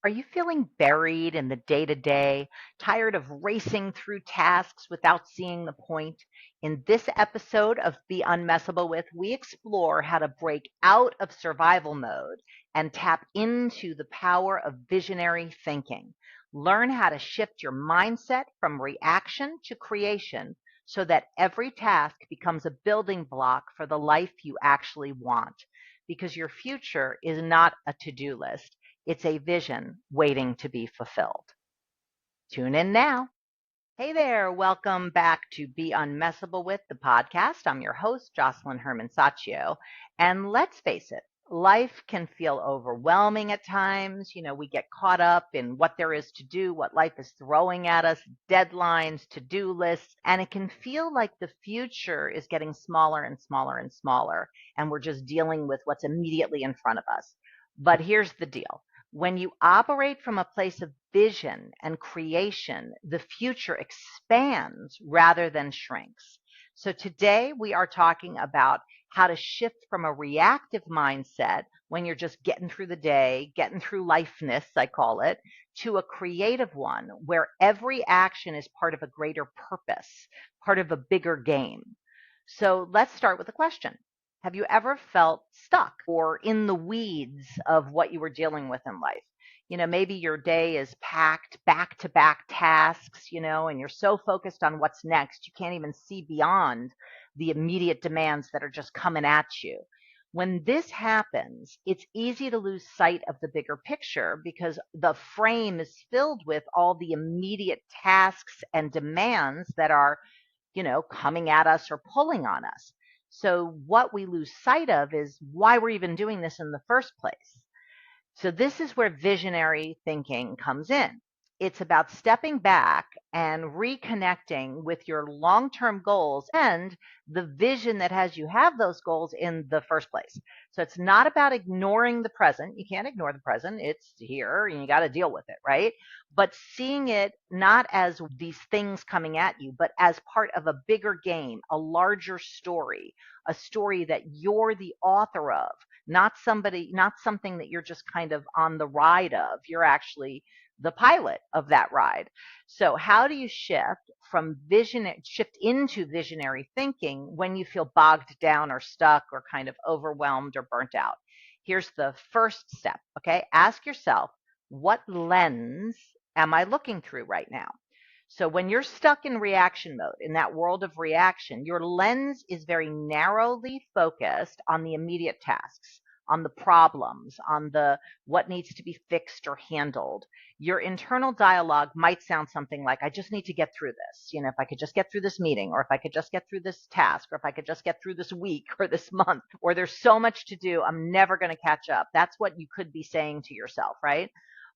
Are you feeling buried in the day to day, tired of racing through tasks without seeing the point? In this episode of Be Unmessable With, we explore how to break out of survival mode and tap into the power of visionary thinking. Learn how to shift your mindset from reaction to creation so that every task becomes a building block for the life you actually want. Because your future is not a to do list. It's a vision waiting to be fulfilled. Tune in now. Hey there, welcome back to Be Unmessable With, the podcast. I'm your host, Josselyne Herman-Saccio. And let's face it, life can feel overwhelming at times. We get caught up in what there is to do, what life is throwing at us, deadlines, to-do lists, and it can feel like the future is getting smaller and smaller and smaller, and we're just dealing with what's immediately in front of us. But here's the deal. When you operate from a place of vision and creation, the future expands rather than shrinks. So today we are talking about how to shift from a reactive mindset when you're just getting through the day, getting through lifeness, I call it, to a creative one where every action is part of a greater purpose, part of a bigger game. So let's start with a question. Have you ever felt stuck or in the weeds of what you were dealing with in life? Maybe your day is packed back to back tasks, and you're so focused on what's next, you can't even see beyond the immediate demands that are just coming at you. When this happens, it's easy to lose sight of the bigger picture because the frame is filled with all the immediate tasks and demands that are, coming at us or pulling on us. So what we lose sight of is why we're even doing this in the first place. So this is where visionary thinking comes in. It's about stepping back and reconnecting with your long-term goals and the vision that has you have those goals in the first place. So it's not about ignoring the present. You can't ignore the present. It's here and you got to deal with it, right? But seeing it not as these things coming at you, but as part of a bigger game, a larger story, a story that you're the author of, not something that you're just kind of on the ride of. You're actually the pilot of that ride. So how do you shift into visionary thinking when you feel bogged down or stuck or kind of overwhelmed or burnt out? Here's the first step, okay? Ask yourself, what lens am I looking through right now? So when you're stuck in reaction mode, in that world of reaction, your lens is very narrowly focused on the immediate tasks, on the problems, on the what needs to be fixed or handled. Your internal dialogue might sound something like, I just need to get through this. If I could just get through this meeting, or if I could just get through this task, or if I could just get through this week or this month, or there's so much to do, I'm never going to catch up. That's what you could be saying to yourself, right?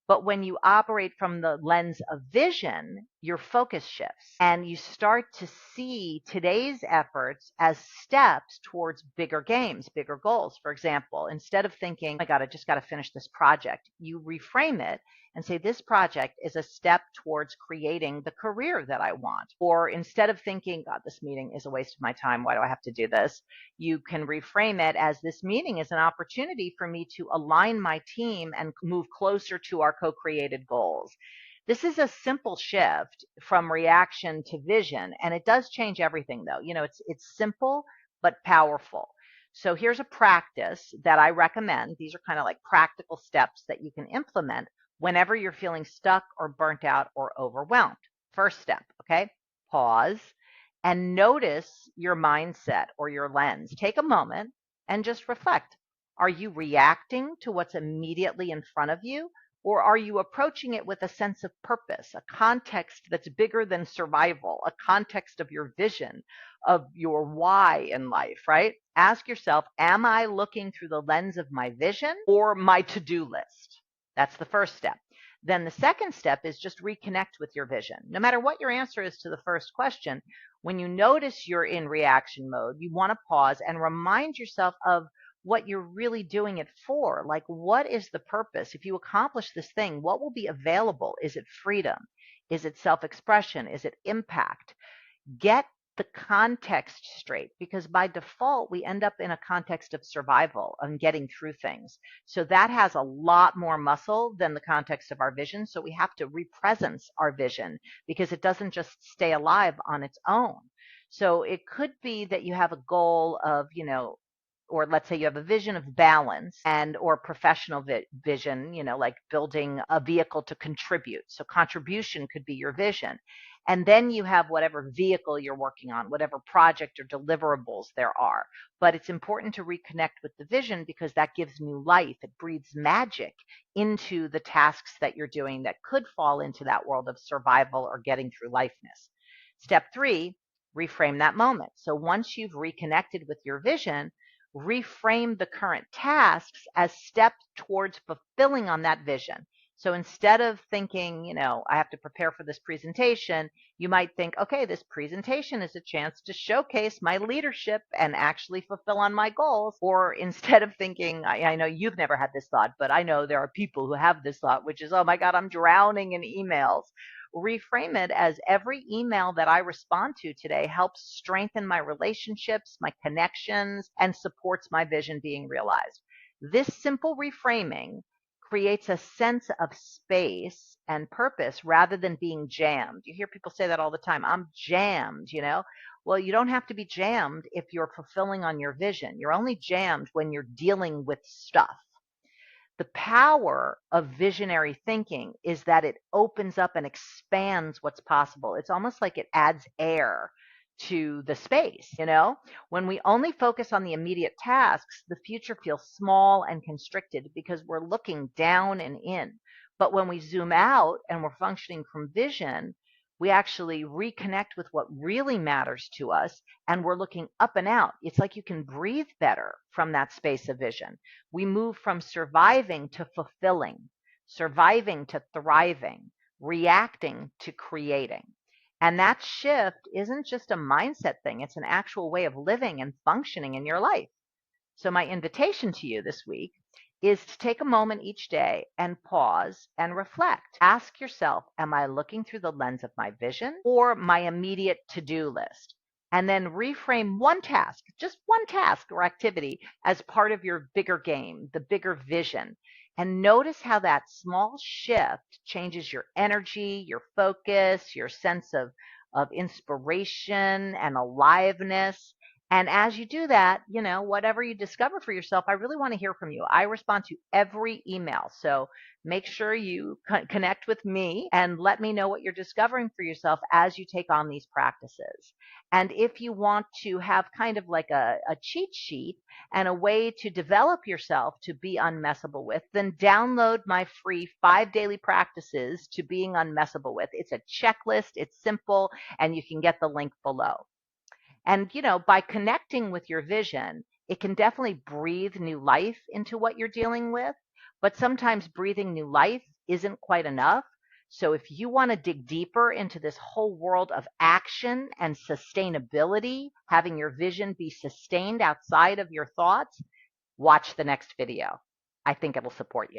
But when you operate from the lens of vision, your focus shifts and you start to see today's efforts as steps towards bigger games, bigger goals. For example, instead of thinking, oh my God, I just got to finish this project, you reframe it and say, this project is a step towards creating the career that I want. Or instead of thinking, God, this meeting is a waste of my time, why do I have to do this? You can reframe it as, this meeting is an opportunity for me to align my team and move closer to our co-created goals. This is a simple shift from reaction to vision, and it does change everything, though. It's simple but powerful. So here's a practice that I recommend. These are kind of like practical steps that you can implement whenever you're feeling stuck or burnt out or overwhelmed. First step, okay? Pause and notice your mindset or your lens. Take a moment and just reflect. Are you reacting to what's immediately in front of you? Or are you approaching it with a sense of purpose, a context that's bigger than survival, a context of your vision, of your why in life, right? Ask yourself, am I looking through the lens of my vision or my to-do list? That's the first step. Then the second step is just reconnect with your vision. No matter what your answer is to the first question, when you notice you're in reaction mode, you want to pause and remind yourself of what you're really doing it for. Like, what is the purpose? If you accomplish this thing, what will be available? Is it freedom? Is it self-expression? Is it impact? Get the context straight, because by default, we end up in a context of survival and getting through things. So that has a lot more muscle than the context of our vision. So we have to represence our vision because it doesn't just stay alive on its own. So it could be that you have a goal of, or let's say you have a vision of balance and or professional vision, like building a vehicle to contribute. So contribution could be your vision. And then you have whatever vehicle you're working on, whatever project or deliverables there are. But it's important to reconnect with the vision because that gives new life. It breathes magic into the tasks that you're doing that could fall into that world of survival or getting through lifeness. Step 3, reframe that moment. So once you've reconnected with your vision, reframe the current tasks as steps towards fulfilling on that vision. So instead of thinking, I have to prepare for this presentation, you might think, okay, this presentation is a chance to showcase my leadership and actually fulfill on my goals. Or instead of thinking, I know you've never had this thought, but I know there are people who have this thought, which is, oh my God, I'm drowning in emails. Reframe it as every email that I respond to today helps strengthen my relationships, my connections, and supports my vision being realized. This simple reframing creates a sense of space and purpose rather than being jammed. You hear people say that all the time. I'm jammed. Well, you don't have to be jammed if you're fulfilling on your vision. You're only jammed when you're dealing with stuff. The power of visionary thinking is that it opens up and expands what's possible. It's almost like it adds air to the space. When we only focus on the immediate tasks, the future feels small and constricted because we're looking down and in. But when we zoom out and we're functioning from vision, we actually reconnect with what really matters to us, and we're looking up and out. It's like you can breathe better from that space of vision. We move from surviving to fulfilling, surviving to thriving, reacting to creating. And that shift isn't just a mindset thing, it's an actual way of living and functioning in your life. So my invitation to you this week is to take a moment each day and pause and reflect. Ask yourself, am I looking through the lens of my vision or my immediate to-do list? And then reframe one task, just one task or activity as part of your bigger game, the bigger vision. And notice how that small shift changes your energy, your focus, your sense of inspiration and aliveness. And as you do that, whatever you discover for yourself, I really want to hear from you. I respond to every email. So make sure you connect with me and let me know what you're discovering for yourself as you take on these practices. And if you want to have kind of like a cheat sheet and a way to develop yourself to be unmessable with, then download my free 5 daily practices to being unmessable with. It's a checklist. It's simple, and you can get the link below. And, by connecting with your vision, it can definitely breathe new life into what you're dealing with. But sometimes breathing new life isn't quite enough. So if you want to dig deeper into this whole world of action and sustainability, having your vision be sustained outside of your thoughts, watch the next video. I think it'll support you.